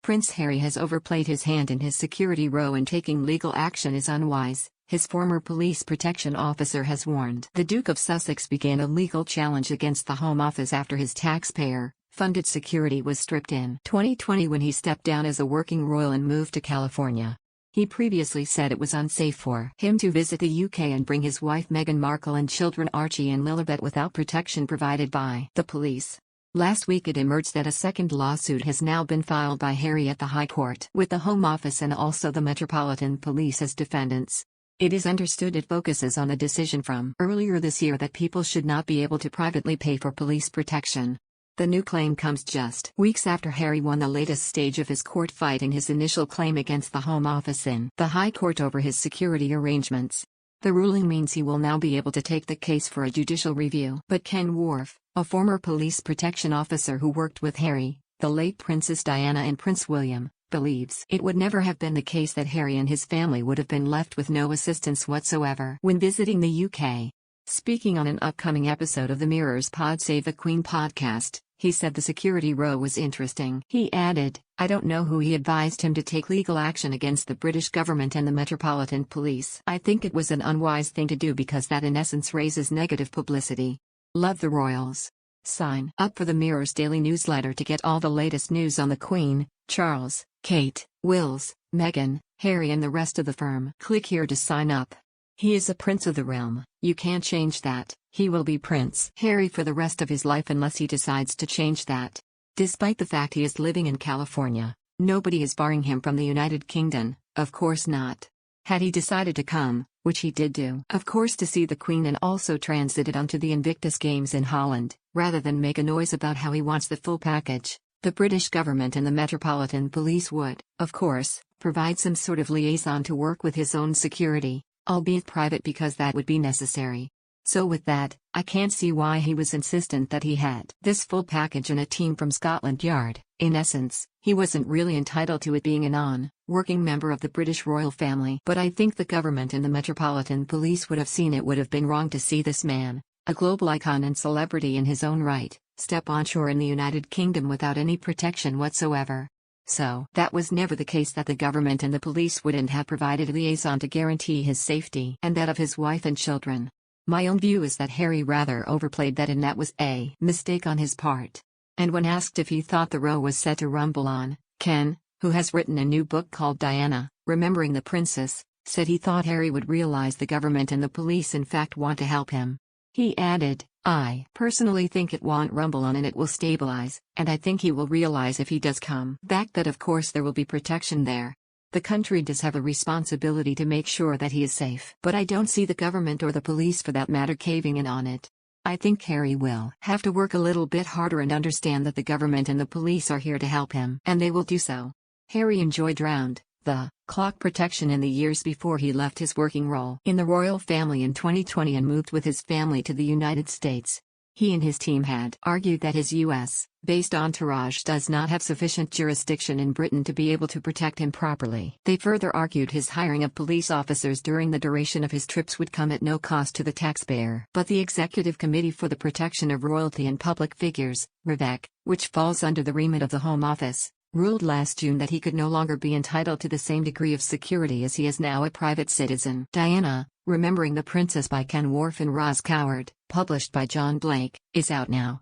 Prince Harry has overplayed his hand in his security role and taking legal action is unwise, his former police protection officer has warned. The Duke of Sussex began a legal challenge against the Home Office after his taxpayer-funded security was stripped in 2020 when he stepped down as a working royal and moved to California. He previously said it was unsafe for him to visit the UK and bring his wife Meghan Markle and children Archie and Lilibet without protection provided by the police. Last week it emerged that a second lawsuit has now been filed by Harry at the High Court, with the Home Office and also the Metropolitan Police as defendants. It is understood it focuses on a decision from earlier this year that people should not be able to privately pay for police protection. The new claim comes just weeks after Harry won the latest stage of his court fight in his initial claim against the Home Office in the High Court over his security arrangements. The ruling means he will now be able to take the case for a judicial review. But Ken Worf, a former police protection officer who worked with Harry, the late Princess Diana and Prince William, believes it would never have been the case that Harry and his family would have been left with no assistance whatsoever when visiting the UK. Speaking on an upcoming episode of the Mirror's Pod Save the Queen podcast, he said the security row was interesting. He added, "I don't know who he advised him to take legal action against the British government and the Metropolitan Police. I think it was an unwise thing to do because that in essence raises negative publicity. Love the royals." Sign up for the Mirror's daily newsletter to get all the latest news on the Queen, Charles, Kate, Wills, Meghan, Harry and the rest of the firm. Click here to sign up. He is a prince of the realm, you can't change that. He will be Prince Harry for the rest of his life unless he decides to change that. Despite the fact he is living in California, nobody is barring him from the United Kingdom, of course not. Had he decided to come, which he did do, of course, to see the Queen and also transited onto the Invictus Games in Holland, rather than make a noise about how he wants the full package, the British government and the Metropolitan Police would, of course, provide some sort of liaison to work with his own security, albeit private because that would be necessary. So with that, I can't see why he was insistent that he had this full package and a team from Scotland Yard. In essence, he wasn't really entitled to it being a working member of the British royal family. But I think the government and the Metropolitan Police would have seen it would have been wrong to see this man, a global icon and celebrity in his own right, step on shore in the United Kingdom without any protection whatsoever. So that was never the case that the government and the police wouldn't have provided a liaison to guarantee his safety and that of his wife and children. My own view is that Harry rather overplayed that and that was a mistake on his part. And when asked if he thought the row was set to rumble on, Ken, who has written a new book called Diana, Remembering the Princess, said he thought Harry would realize the government and the police in fact want to help him. He added, "I personally think it won't rumble on and it will stabilize, and I think he will realize if he does come back that of course there will be protection there. The country does have a responsibility to make sure that he is safe. But I don't see the government or the police for that matter caving in on it. I think Harry will have to work a little bit harder and understand that the government and the police are here to help him, and they will do so." Harry enjoyed the clock protection in the years before he left his working role in the royal family in 2020 and moved with his family to the United States. He and his team had argued that his US-based entourage does not have sufficient jurisdiction in Britain to be able to protect him properly. They further argued his hiring of police officers during the duration of his trips would come at no cost to the taxpayer. But the Executive Committee for the Protection of Royalty and Public Figures, REVEC, which falls under the remit of the Home Office, ruled last June that he could no longer be entitled to the same degree of security as he is now a private citizen. Diana, Remembering the Princess by Ken Worf and Roz Coward, published by John Blake, is out now.